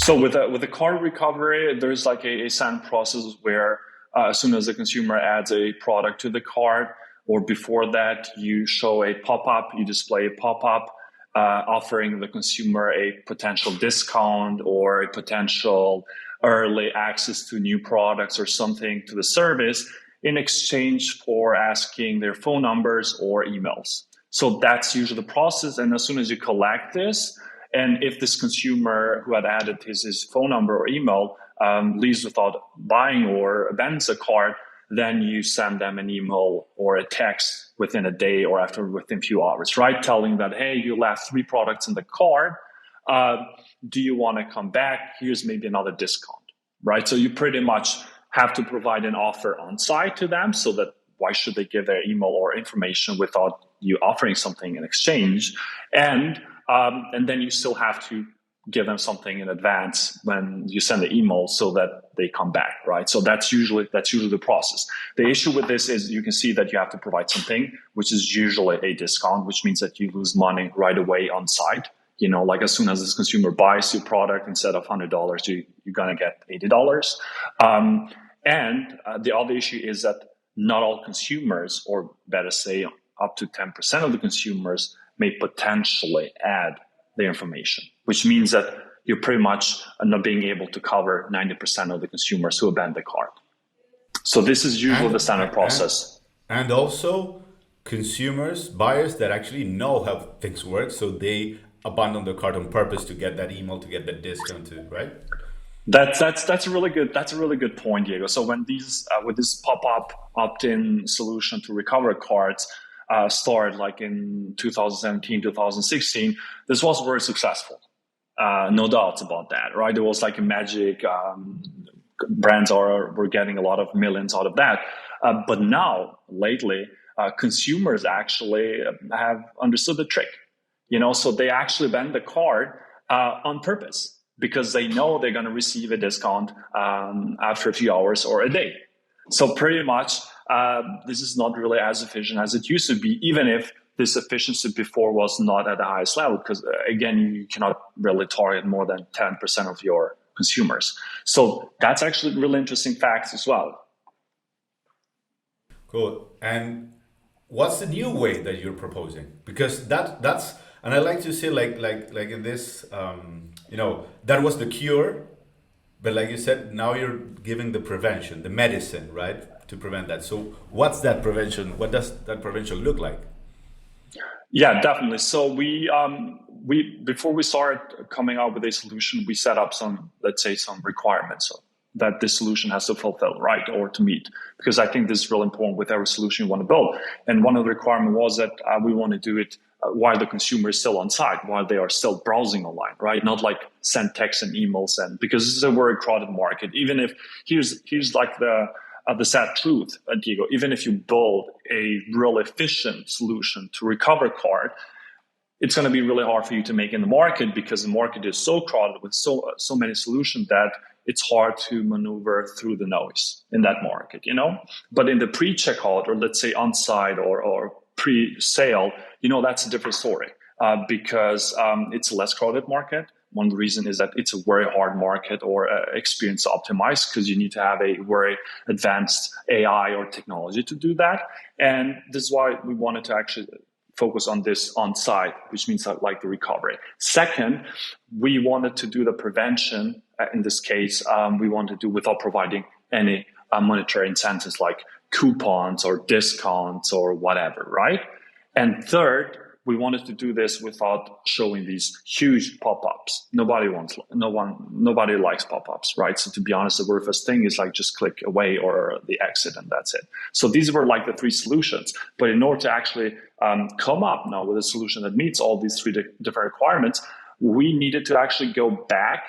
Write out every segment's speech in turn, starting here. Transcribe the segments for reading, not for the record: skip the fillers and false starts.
So with the card recovery, there's like a standard process where as soon as the consumer adds a product to the cart, or before that, you show a pop-up, you display a pop-up offering the consumer a potential discount or a potential early access to new products or something to the service in exchange for asking their phone numbers or emails. So that's usually the process. And as soon as you collect this, and if this consumer who had added his phone number or email leaves without buying or abandons the cart, then you send them an email or a text within a day or within a few hours, right? Telling that, hey, you left 3 products in the cart. Do you want to come back? Here's maybe another discount, right? So you pretty much have to provide an offer on site to them, so that why should they give their email or information without you offering something in exchange? And then you still have to give them something in advance when you send the email so that they come back, right? So that's usually the process. The issue with this is you can see that you have to provide something, which is usually a discount, which means that you lose money right away on site. Like as soon as this consumer buys your product, instead of $100, you're going to get $80. And the other issue is that not all consumers, or better say up to 10% of the consumers, may potentially add the information, which means that you're pretty much not being able to cover 90% of the consumers who abandon the cart. So this is usually the standard process. And also consumers, buyers that actually know how things work, so they abandon the cart on purpose to get that email, to get that discount, right? That's a really good point, Diego. So when with this pop-up opt-in solution to recover cards started like in 2017, 2016, this was very successful. No doubts about that, right? It was like a magic. Brands were getting a lot of millions out of that. But now, lately, consumers actually have understood the trick. So they actually abandon the cart on purpose, because they know they're going to receive a discount after a few hours or a day. So pretty much, this is not really as efficient as it used to be, even if this efficiency before was not at the highest level, because again, you cannot really target more than 10% of your consumers. So that's actually really interesting facts as well. Cool. And what's the new way that you're proposing? Because that's, and I like to say like in this, that was the cure, but like you said, now you're giving the prevention, the medicine, right, to prevent that. So what's that prevention? What does that prevention look like? Yeah, definitely. So we before we started coming out with a solution, we set up some requirements that this solution has to fulfill, right, or to meet, because I think this is really important with every solution you want to build. And one of the requirements was that we want to do it while the consumer is still on site, while they are still browsing online, right? Not like send texts and emails, and because this is a very crowded market. Even if here's like the sad truth, Diego, even if you build a real efficient solution to recover card, it's going to be really hard for you to make in the market, because the market is so crowded with so many solutions that it's hard to maneuver through the noise in that market, But in the pre-checkout, or let's say on-site or pre-sale, that's a different story, because it's a less crowded market. One of the reasons is that it's a very hard market or experience to optimize, because you need to have a very advanced AI or technology to do that. And this is why we wanted to actually focus on this on-site, which means like the recovery. Second, we wanted to do the prevention. In this case, we wanted to do without providing any monetary incentives like coupons or discounts or whatever, right? And third, we wanted to do this without showing these huge pop-ups. Nobody likes pop-ups, right? So to be honest, the very first thing is like just click away or the exit, and that's it. So these were like the 3 solutions. But in order to actually come up now with a solution that meets all these 3 different requirements, we needed to actually go back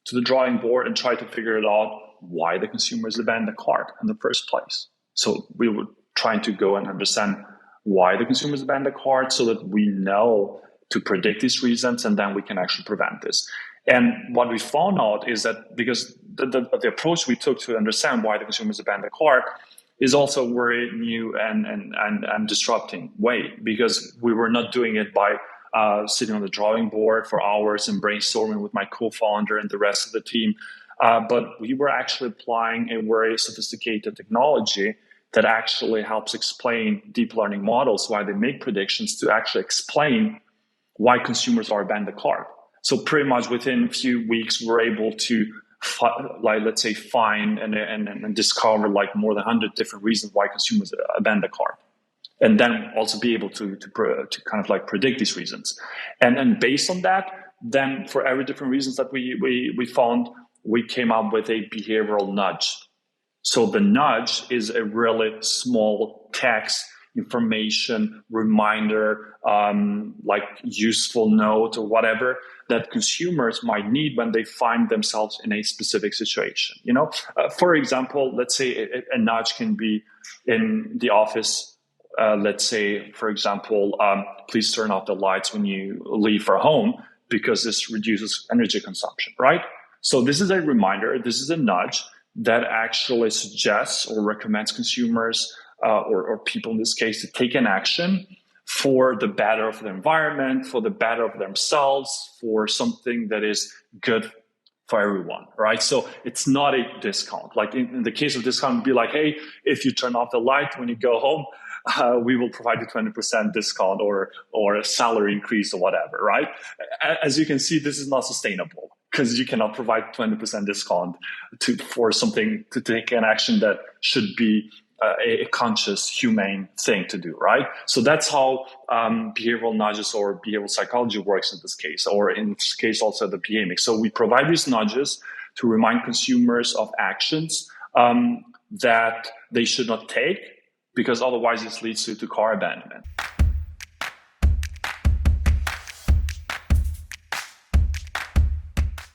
to the drawing board and try to figure it out why the consumers abandoned the cart in the first place. So we were trying to go and understand why the consumers abandon the cart, so that we know to predict these reasons, and then we can actually prevent this. And what we found out is that because the approach we took to understand why the consumers abandon the cart is also a very new and disrupting way, because we were not doing it by sitting on the drawing board for hours and brainstorming with my co-founder and the rest of the team. But we were actually applying a very sophisticated technology that actually helps explain deep learning models, why they make predictions, to actually explain why consumers are abandoning the cart. So pretty much within a few weeks, we're able to find and discover like more than 100 different reasons why consumers abandon the cart. And then also be able to kind of like predict these reasons. And based on that, then for every different reasons that we found, we came up with a behavioral nudge. So the nudge is a really small text information reminder, like useful note or whatever that consumers might need when they find themselves in a specific situation. For example, let's say a nudge can be in the office. Let's say, for example, please turn off the lights when you leave for home because this reduces energy consumption, right? So this is a reminder. This is a nudge that actually suggests or recommends consumers or people in this case to take an action for the better of the environment, for the better of themselves, for something that is good for everyone, right? So it's not a discount. Like in the case of discount, it'd be like, hey, if you turn off the light when you go home, we will provide you 20% discount or a salary increase or whatever, right? As you can see, this is not sustainable because you cannot provide 20% discount for something to take an action that should be a conscious, humane thing to do, right? So that's how behavioral nudges or behavioral psychology works in this case, or in this case also the Behamics. So we provide these nudges to remind consumers of actions that they should not take, because otherwise this leads to car abandonment.